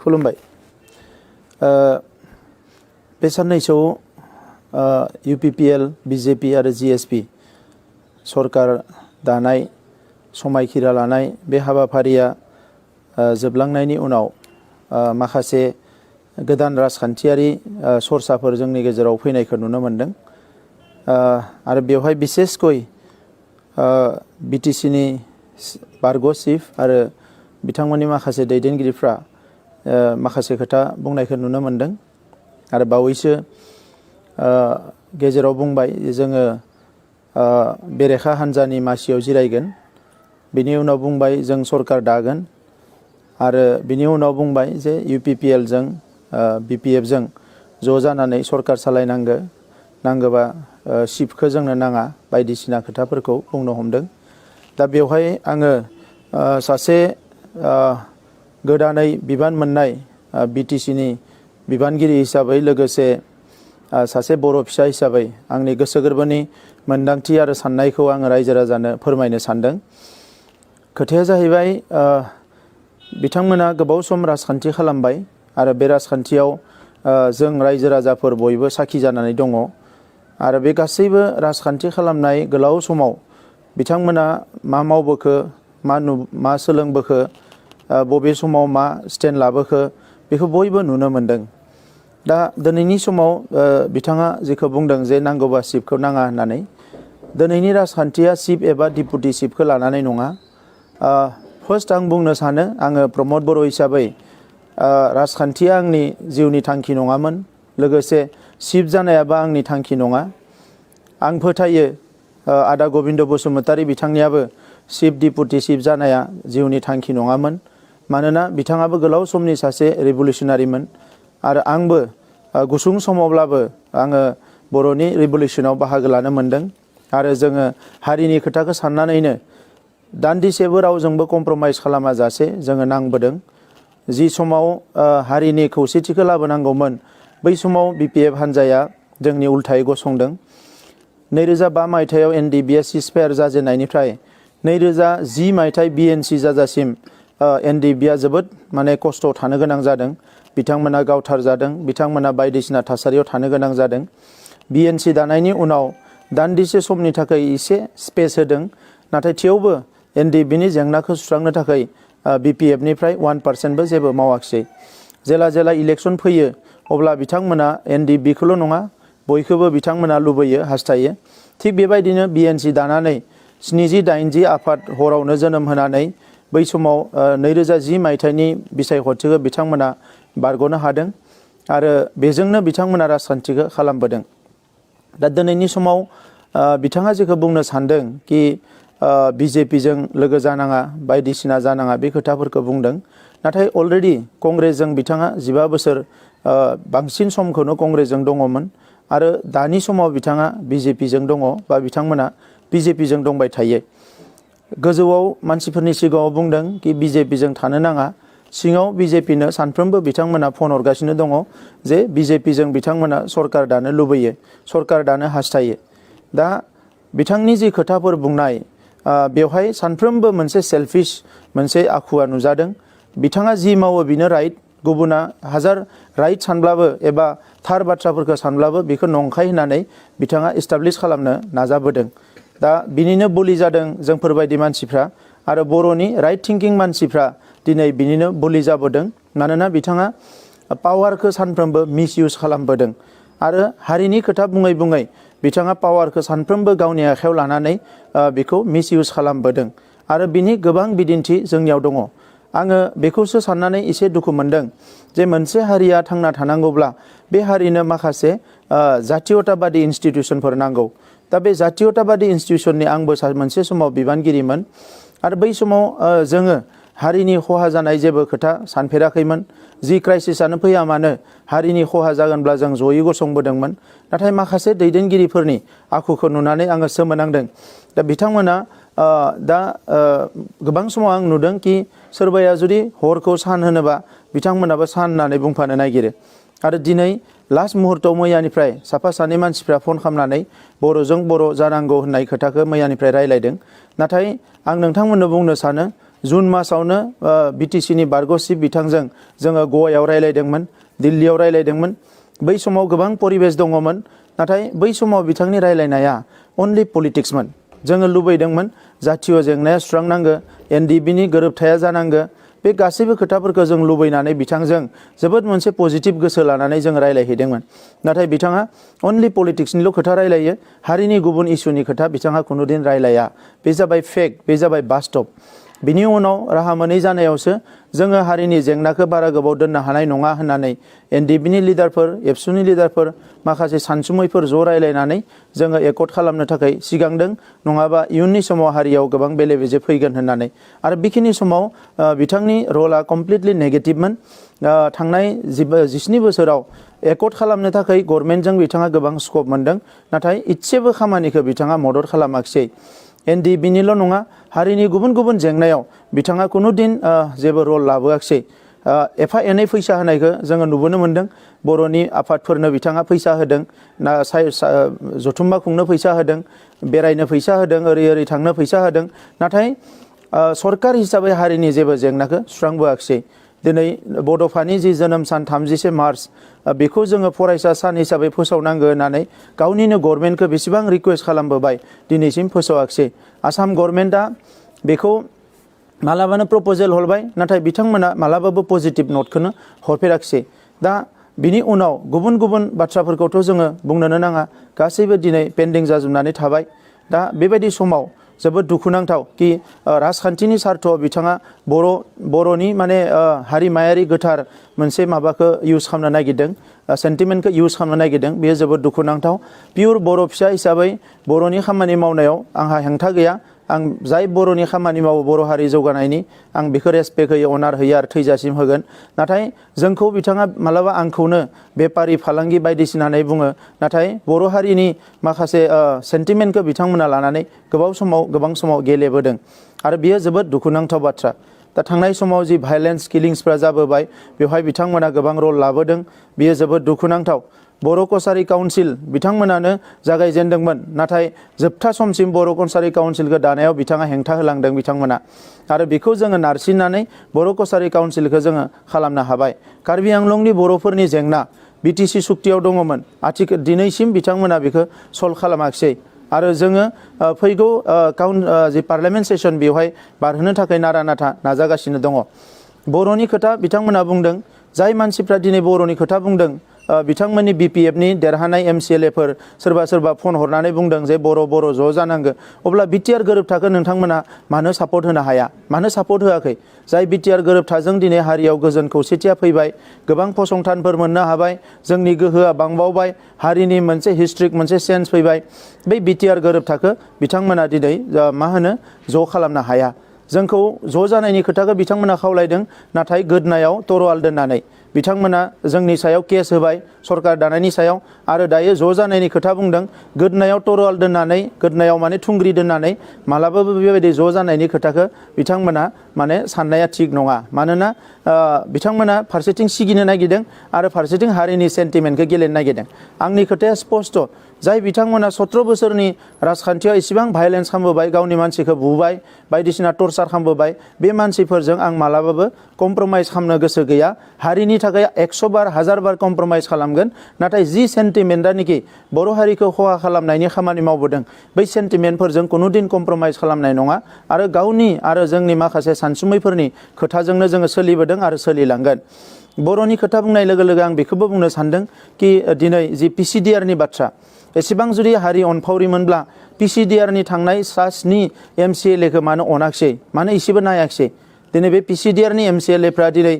खुलुमबाय। बे साननैसोआव UPPL, BJP आरो GSP सरकार दानाय समायखिरा लानाय बे हाबाफारिया जोबलांनायनि उनाव माखासे गोदान राजखान्थियारि सरसाफोर जोंनि गेजेराव फैनायखौ नुनो मोनदों। आरो बेवहाय बिसेसकय BTC नि बारग' चिफ आरो बिथांमोननि माखासे दैदेनगिरिफ्रा माखासे खोथा बुंनायखौ नुनो मोनदों। आरो बावैसो गेजेराव बुंबाय जोङो बेरेखा हान्जानि मासियाव जिरायगोन, बिनि उनाव बुंबाय जों सरकार दागोन, आरो बिनि उनाव बुंबाय जे UPPL जों BPF जों ज' जानानै सरकार सालायनांगो, नांगोबा चिफखौ जोंनो नाङा बायदिसिना खोथाफोरखौ बुंनो हमदों। दा बेवहाय आङो सासे गोदानै बिबान मोननाय BTC नि बिबानगिरि हिसाबै लोगोसे सासे बर' फिसा हिसाबै आंनि गोसो गोरबोनि मोन्दांथि आरो साननायखौ आङो रायजो राजानो फोरमायनो सानदों। खोथाया जाहैबाय बिथांमोना गोबाव सम राजखान्थि खालामबाय आरो बे राजखान्थियाव जों रायजो राजाफोर बयबो साखि जानानै दङ। आरो बे गासैबो राजखान्थि खालामनाय गोलाव समाव बिथांमोना मा मावबोखो, मा सोलोंबोखो, बबे समाव मा स्टेन्ड लाबोखो बेखौ बयबो नुनो मोनदों। दा दिनैनि समाव बिथाङा जेखौ बुंदों जे नांगौबा चिफखौ नाङा होननानै, दिनैनि राजखान्थिया चिफ एबा डिपुटि चिफखौ लानानै नङा। फार्स्ट आं बुंनो सानो, आङो प्रमद बर' हिसाबै राजखान्थिया आंनि जिउनि थांखि नङामोन, लोगोसे चिफ जानायाबो आंनि थांखि नङा। आं फोथायो आदा गबिन्द बसुमतारी बिथांनियाबो चिफ डिपुटि चिफ जानाया जिउनि थांखि नङामोन, मानोना बिथाङाबो गोलाव समनि सासे रिभलिउसनारिमोन आरो आंबो गुसुं समावब्लाबो आङो बर'नि रिभलिउसनाव बाहागो लानो मोनदों। आरो जोङो हारिनि खोथाखौ साननानैनो दान्दिसेबो रावजोंबो कमप्रमाइज खालामाजासे जोङो नांबोदों। जि समाव हारिनि खौसेथिखौ लाबोनांगौमोन बै समाव BPF हान्जाया जोंनि उल्थायै गसंदों। 2005 मायथाइयाव NDBA सिजफायार जाजेननायनिफ्राय 2010 मायथाइ BNC जाजासिम NDBA जोबोद माने खस्थ' थानो गोनां जादों। बिथांमोना गावथारजादों, बिथांमोना बायदिसिना थासारियाव थानो गोनां जादों। BNC दानायनि उनाव दान्दिसे समनि थाखाय एसे स्पेस होदों, नाथाय थेवबो NDBनि जेंनाखौ सुस्रांनो थाखाय BPFनिफ्राय 1%बो जेबो मावाखिसै। जेला इलेक्सन फैयो अब्ला बिथांमोना NDBखौल' नङा बयखौबो बिथांमोना लुबैयो, हास्थायो। थिग बेबायदिनो BNC दानानै 70-80 आफाद हरावनो जोनोम होनानै बै समाव 2010 मायथाइनि बिसायख'थिखौ बिथांमोना बारग'नो हादों आरो बेजोंनो बिथांमोना राजखान्थिखौ खालामबोदों। दा दिनैनि समाव बिथाङा जेखौ बुंनो सानदों कि BJPजों लोगो जानाङा, बायदिसिना जानाङा, बे खोथाफोरखौ बुंदों। नाथाय अलरेडि कंग्रेसजों बिथाङा 15 बोसोर बांसिन समखौनो कंग्रेसजों दङमोन आरो दानि समाव बिथाङा BJPजों दङ बा बिथांमोना BJPजों दंबाय थायो। गोजौआव मानसिफोरनि सिगाङाव बुंदों कि BJPजों थानो नाङा, सिङाव BJPनो सानफ्रोमबो बिथांमोना फन हरगासिनो दङ जे BJPजों बिथांमोना सरकार दानो लुबैयो, सरकार दानो हास्थायो। दा बिथांनि जि खोथाफोर बुंनाय बेवहाय सानफ्रोमबो मोनसे सेल्फिश मोनसे आखुवा नुजादों। बिथाङा जि मावो बिनो राइट, गुबुना हाजार राइट सानब्लाबो एबा थार बाथ्राफोरखौ सानब्लाबो बेखौ नंखाय होननानै बिथाङा इस्टाब्लिश खालामनो नाजाबोदों। दा बिनिनो बुलि जादों जोंफोरबायदि मानसिफ्रा आरो बर'नि राइट थिंकिं मानसिफ्रा दिनै बिनिनो बुलि जाबोदों। मानोना बिथाङा पावारखौ सानफ्रोमबो मिसइउज खालामबोदों आरो हारिनि खोथा बुङै बुङै बिथाङा पावारखौ सानफ्रोमबो गावनि आखायाव लानानै बेखौ मिसइउज खालामबोदों आरो बिनि गोबां बिदिन्थि जोंनियाव दङ। आङो बेखौसो साननानै एसे दुखु मोनदों जे मोनसे हारिया थांना थानांगौब्ला बे हारिनो माखासे जातीयताबादि इन्स्टिटिउसनफोर नांगौ। दा बे जातीयताबादि इन्स्टिटिउसननि आंबो मोनसे समाव बिबानगिरिमोन आरो बै समाव जोङो हारिनि खहा जानाय जेबो खोथा सानफेराखैमोन। जि क्राइसिसआनो फैया मानो हारिनि खहा जागोनब्ला जों जयै गसंबोदोंमोन। नाथाय माखासे दैदेनगिरिफोरनि आखुखौ नुनानै आङो सोमोनांदों। दा बिथांमोना दा गोबां समाव आं नुदों कि सोरबाया जुदि हरखौ सान होनोबा बिथांमोनाबो सान होननानै बुंफानो नागिरो। आरो दिनै लास्ट मुहूर्तआव मैयानिफ्राय साफा सानै मानसिफ्रा फन खालामनानै बर'जों बर' जानांगौ होननाय खोथाखौ मैयानिफ्राय रायलायदों। नाथाय आं नोंथांमोननो बुंनो सानो जुन मासावनो बिटिसिनि बारग' चिफ बिथांजों जोङो गवायाव रायलायदोंमोन, दिल्लीयाव रायलायदोंमोन। बै समाव गोबां परिबेस दङमोन, नाथाय बै समाव बिथांनि रायलायनाया अनलि पलिटिक्समोन। जोङो लुबैदोंमोन जातीय जेंनाया सुस्रांनांगो, एनडिबिनि गोरोबथाया जानांगो। बे गासैबो खोथाफोरखौ जों लुबैनानै बिथांजों जोबोद मोनसे पजिटिभ गोसो लानानै जों रायलायहैदोंमोन। नाथाय बिथाङा अनलि पलिटिक्सनिल' खोथा रायलायो, हारिनि गुबुन इस्युनि खोथा बिथाङा खुनुदिन रायलाया। बे जाबाय फेक्ट, बे जाबाय बास्तब। बिनि उनाव राहा मोनै जानायावसो जोङो हारिनि जेंनाखौ बारा गोबाव दोननो हानाय नङा होननानै एनडिबिनि लिडारफोर, एबसुनि लिडारफोर, माखासे सानसुमैफोर ज' रायलायनानै जोङो एकर्ड खालामनो थाखाय सिगांदों। नङाबा इयुननि समाव हारियाव गोबां बेले बेजे फैगोन होननानै। आरो बेखिनि समाव बिथांनि रला कमप्लिटलि नेगेटिभमोन। थांनाय 17 बोसोराव एकर्ड खालामनो थाखाय गभर्नमेन्टजों बिथाङा गोबां स्कप मोनदों, नाथाय इसेबो खामानिखौ बिथाङा मदद खालामाखिसै। एनडिबिनिल' नङा, हारिनि गुबुन गुबुन जेंनायाव बिथाङा खुनुदिन जेबो रल लाबोआखिसै। एफा एनै फैसा होनायखौ जोङो नुबोनो मोन्दों। बर'नि आफादफोरनो बिथाङा फैसा होदों, जथुम्मा खुंनो फैसा होदों, बेरायनो फैसा होदों, ओरै ओरै थांनो फैसा होदों। नाथाय सरकार हिसाबै हारिनि जेबो जेंनाखौ सुस्रांबोआखिसै। दिनै बड'फानि जि जोनोम सान 30 मार्च बेखौ जोङो फरायसा सान हिसाबै फोसावनांगौ होननानै गावनिनो गभर्नमेन्टखौ बेसेबां रिक्वेस्ट खालामबोबाय, दिनैसिम फोसावाखिसै। आसाम गभर्नमेन्टआ बेखौ मालाबानो प्रप'जेल हरबाय, नाथाय बिथांमोना मालाबाबो पजिटिभ नटखौनो हरफेराखिसै। दा बिनि उनाव गुबुन गुबुन बाथ्राफोरखौथ' जोङो बुंनोनो नाङा, गासैबो दिनै पेन्डिं जाजोबनानै थाबाय। दा बेबायदि समाव जोबोद दुखुनांथाव कि राजखान्थिनि सार्थआव बिथाङा बर'नि माने हारिमायारि गोथार मोनसे माबाखौ इउज खालामनो नागिरदों, सेन्टिमेन्टखौ इउज खालामनो नागिरदों। बेयो जोबोद दुखुनांथाव। पियर बर' फिसा हिसाबै बर'नि खामानि मावनायाव आंहा हेंथा गैया। आं जाय बर'नि खामानि मावो, बर' हारि जौगानायनि, आं बेखौ रेसपेक्ट होयो, अनार होयो आरो थैजासिम होगोन। नाथाय जोंखौ बिथाङा मालाबा आंखौनो बेपारि फालांगि बायदिसिना होननानै बुङो, नाथाय बर' हारिनि माखासे सेन्टिमेन्टखौ बिथांमोना लानानै गोबां समाव गेलेबोदों आरो बियो जोबोद दुखुनांथाव बाथ्रा। दा थांनाय समाव जि भायलेन्स किलिंसफ्रा जाबोबाय, बेवहाय बिथांमोना गोबां रल लाबोदों। बियो जोबोद दुखुनांथाव। बर' कसारि काउन्सिल बिथांमोनानो जागायजेनदोंमोन, नाथाय जोबथा समसिम बर' कसारि काउन्सिलखौ दानायाव बिथाङा हेंथा होलांदों बिथांमोना। आरो बेखौ जोङो नारसिननानै बर' कसारि काउन्सिलखौ जोङो खालामनो हाबाय। कार्बि आंलंनि बर'फोरनि जेंना बिटिसि सुक्तियाव दङमोन, दिनैसिम बिथांमोना बेखौ सल्भ खालामाखिसै। आरो जोङो फैगौ जि पार्लियामेन्ट सेसन बेवहाय बारहोनो थाखाय नारा नाथा नाजागासिनो दङ। बर'नि खोथा बिथांमोना बुंदों, जाय मानसिफ्रा दिनै बर'नि खोथा बुंदों, बिथांमोननि बिपिएफनि देरहानाय एमसिएलएफोर सोरबा फोन हरनानै बुंदों जे बर' ज' जानांगौ। अब्ला बिटिआर गोरोबथाखौ नोंथांमोना मानो सापर्ट होनो हाया, मानो सापर्ट होआखै? जाय बिटिआर गोरोबथाजों दिनै हारियाव गोजोन खौसेथिया फैबाय, गोबां फसंथानफोर मोननो हाबाय, जोंनि गोहोआ बांबावबाय, हारिनि मोनसे हिस्ट्रिक मोनसे सेन्स फैबाय। बै बिटिआर गोरोबथाखौ बिथांमोना दिनै ज' खालामनो हाया। जोंखौ ज' जानायनि खोथाखौ बिथांमोना खावलायदों, नाथाय गोदनायाव तरवाल दोननानै बिथांमोना जोंनि सायाव केस होबाय, सरकार दानायनि सायाव। आरो दायो ज' जानायनि खोथा बुंदों, गोदनायाव तरवाल दोननानै, गोदनायाव माने थुंग्रि दोननानै मालाबाबो बेबायदि ज' जानायनि खोथाखौ बिथांमोना माने साननाया थिग नङा। मानोना बिथांमोना फारसेथिं सिगिनो नागिरदों आरो फारसेथिं हारिनि सेन्टिमेन्टखौ गेलेनो नागिरदों। आंनि खोथाया स्पस्ट, जाय बिथांमोना 17 बोसोरनि राजखान्थियाव इसेबां भायलेन्स खालामबोबाय, गावनि मानसिखौ बुबाय, बायदिसिना टर्चार खालामबोबाय, बे मानसिफोरजों आं मालाबाबो कमप्रमाइज खालामनो गोसो गैया। हारिनि थाखाय 100 बार 1000 बार कमप्रमाइज खालामगोन। नाथाय जि सेन्टिमेन्टआनोखि बर' हारिखौ खहा खालामनायनि खामानि मावबोदों, बै सेन्टिमेन्टफोरजों कुनुदिन कमप्रमाइज खालामनाय नङा। आरो गावनि आरो जोंनि माखासे सानसुमैफोरनि खोथाजोंनो जोङो सोलिबोदों आरो सोलिलांगोन। बर'नि खोथा बुंनाय लोगो लोगो आं बेखौबो बुंनो सानदों कि दिनै जि पिसिडिआरनि बाथ्रा, एसेबां जुदि हारि अनफावरिमोनब्ला पिसिडिआरनि थांनाय 7 एमसिएलएखौ मानो अनाखिसै, मानो इसेबो नायाखिसै? दिनै बे पिसिडिआरनि एमसिएलएफ्रा दिनै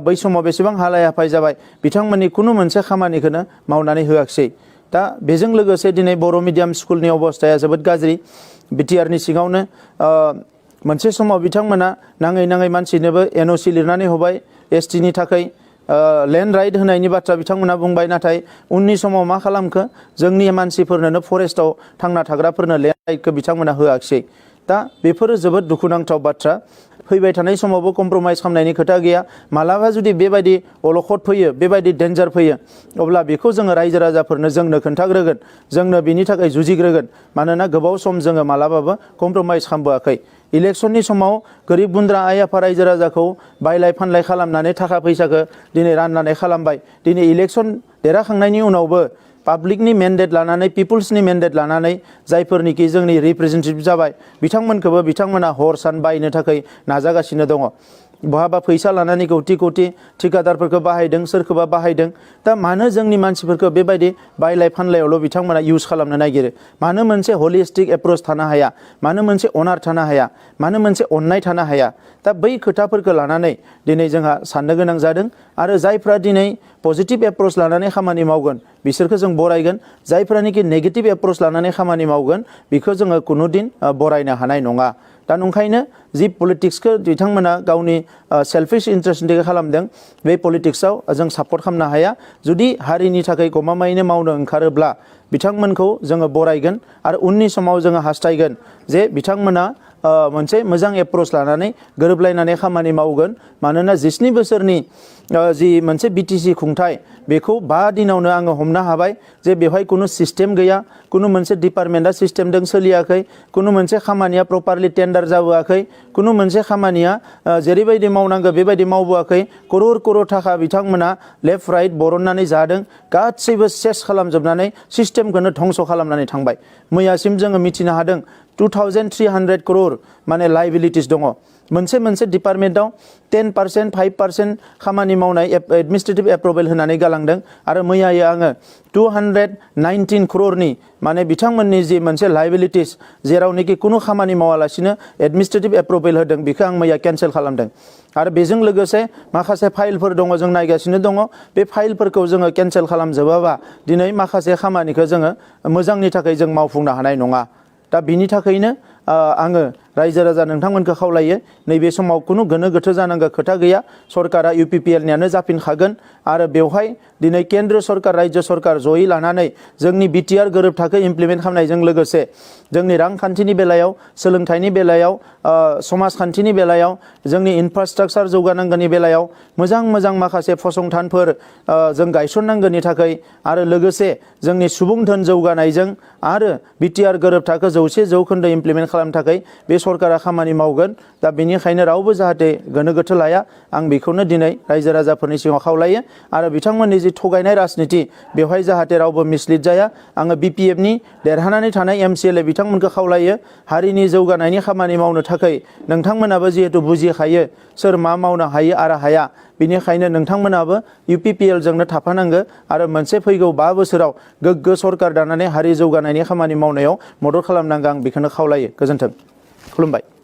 बै समाव बेसेबां हालाय हाफाय जाबाय, बिथांमोननि खुनु मोनसे खामानिखौनो मावनानै होआखिसै। दा बेजों लोगोसे दिनै बर' मिडियाम स्कुलनि अबस्थाया जोबोद गाज्रि। बिटिआरनि सिङावनो मोनसे समाव बिथांमोना नाङै मानसिनोबो एनअसि लिरनानै होबाय, एसटिनि थाखाय लेन्ड राइट होनायनि बाथ्रा बिथांमोना बुंबाय। नाथाय उननि समाव मा खालामखो, जोंनि मानसिफोरनो फरेस्टआव थांना थाग्राफोरनो लेन्ड राइटखौ बिथांमोना होआखिसै। दा बेफोरो जोबोद दुखुनांथाव बाथ्रा। फैबाय थानाय समावबो कमप्रमाइज खालामनायनि खोथा गैया। मालाबा जुदि बेबायदि अलखद फैयो, बेबायदि डेन्जार फैयो, अब्ला बेखौ जोङो रायजो राजाफोरनो जोंनो खोन्थाग्रोगोन, जोंनो बिनि थाखाय जुजिग्रोगोन। मानोना गोबाव सम जोङो मालाबाबो कमप्रमाइज खालामबोआखै। इलेक्शननि समाव गोरिब गुन्द्रा आइ आफा रायजो राजाखौ बायलाय फानलाय खालामनानै थाखा फैसाखौ दिनै राननानै खालामबाय। दिनै इलेक्शन देरहाखांनायनि उनावबो पाब्लिकनि मेन्डेट लानानै पिपुल्सनि मेन्डेट लानानै जायफोरनिखि जोंनि रिप्रेजेन्टेटिभ जाबाय बिथांमोनखौबो बिथांमोना हर सान बायनो थाखाय नाजागासिनो दङ। बहाबा फैसा लानानै कौटि कौटि ठिकादारफोरखौ बाहायदों, सोरखौबा बाहायदों। दा मानो जोंनि मानसिफोरखौ बेबायदि बायलाय फानलायावल' बिथांमोना इउज खालामनो नागिरो? मानो मोनसे हलिस्टिक एप्रोच थानो हाया? मानो मोनसे अनार थानो हाया? मानो मोनसे अननाय थानो हाया? दा बै खोथाफोरखौ लानानै दिनै जोंहा साननो गोनां जादों। आरो जायफ्रा दिनै पजिटिभ एप्रोच लानानै खामानि मावगोन बिसोरखौ जों बरायगोन। जायफ्रानिकि नेगेटिभ एप्रोच लानानै खामानि मावगोन बेखौ जोङो कुनुदिन बरायनो हानाय नङा। दा नंखायनो जि पलिटिक्सखौ बिथांमोना गावनि सेल्फिश इन्टारेस्टनि थाखाय खालामदों बे पलिटिक्सआव जों सापर्ट खालामनो हाया। जुदि हारिनि थाखाय गमामायैनो मावनो ओंखारोब्ला बिथांमोनखौ जोङो बरायगोन आरो उननि समाव जोङो हास्थायगोन जे बिथांमोना मोनसे मोजां एप्रोच लानानै गोरोबलायनानै खामानि मावगोन। मानोना 19 बोसोरनि जि मोनसे बिटिसि खुंथाय बेखौ 5 दिनावनो आङो हमनो हाबाय जे बेवहाय कुनु सिस्टेम गैया, कुनु मोनसे डिपार्टमेन्टआ सिस्टेमजों सोलियाखै, कुनु मोनसे खामानिया प्रपारलि टेन्डार जाबोआखै, कुनु मोनसे खामानिया जेरैबायदि मावनांगौ बेबायदि मावबोआखै। करर करर थाखा बिथांमोना लेफ्ट राइट बरननानै जादों। गासैबो सेस खालामजोबनानै सिस्टेमखौनो धंस खालामनानै थांबाय। मैयासिम जोङो मिथिनो हादों 2300 करोड़ माने लाइबिलिटिस दङ। मोनसे मोनसे डिपार्टमेन्टआव 10% 5% खामानि मावनाय एडमिनिस्ट्रेटिभ एप्रुभेल होनानै गालांदों। आरो मैयायै आङो 219 करोड़नि माने बिथांमोननि जि मोनसे लाइबिलिटिस जेरावनोखि कुनु खामानि मावालासिनो एडमिनिस्ट्रेटिभ एप्रुभेल होदों बेखौ आं मैया केन्सेल खालामदों। आरो बेजों लोगोसे माखासे फाइलफोर दङ जों नायगासिनो दङ। बे फाइलफोरखौ जोङो केन्सेल खालामजोबाबा दिनै माखासे खामानिखौ जोङो मोजांनि थाखाय जों मावफुंनो हानाय नङा। दा बिनि थाखायनो आङो रायजो राजा नोंथांमोनखौ खावलायो नैबे समाव कुनु गोनो गोथो जानांगौ खोथा गैया। सरकारा UPPLनियानो जाफिनखागोन आरो बेवहाय दिनै केन्द्र सरकार राज्य सरकार जयै लानानै जोंनि BTR गोरोबथाखौ इमप्लिमेन्ट खालामनायजों लोगोसे जोंनि रांखान्थिनि बेलायाव, सोलोंथाइनि बेलायाव, समाजखान्थिनि बेलायाव, जोंनि इनफ्रास्ट्राक्चार जौगानांगौनि बेलायाव मोजां मोजां माखासे फसंथानफोर जों गायसननांगौनि थाखाय आरो लोगोसे जोंनि सुबुं धोन जौगानायजों आरो BTR गोरोबथाखौ 100% इमप्लिमेन्ट खालामनो थाखाय बे सरकारा खामानि मावगोन। दा बेनिखायनो रावबो जाहाथे गोनो गोथो लाया आं बेखौनो दिनै रायजो राजाफोरनि सिगाङाव खावलायो। आरो बिथांमोननि जि थगायनाय राजनिति बेवहाय जाहाथे रावबो मिसलिड जाया। आङो BPFनि देरहानानै थानाय MCLA बिथांमोनखौ खावलायो हारिनि जौगानायनि खामानि मावनो थाखाय नोंथांमोनाबो जिहेतु बुजिखायो सोर मा मावनो हायो आरो हाया। बेनिखायनो नोंथांमोनाबो UPPLजोंनो थाफानांगौ आरो मोनसे फैगौ 5 बोसोराव गोग्गो सरकार दानानै हारि जौगानायनि खामानि मावनायाव मदद खालामनांगौ आं बेखौनो खावलायो। गोजोन्थों। खुलुमबाय।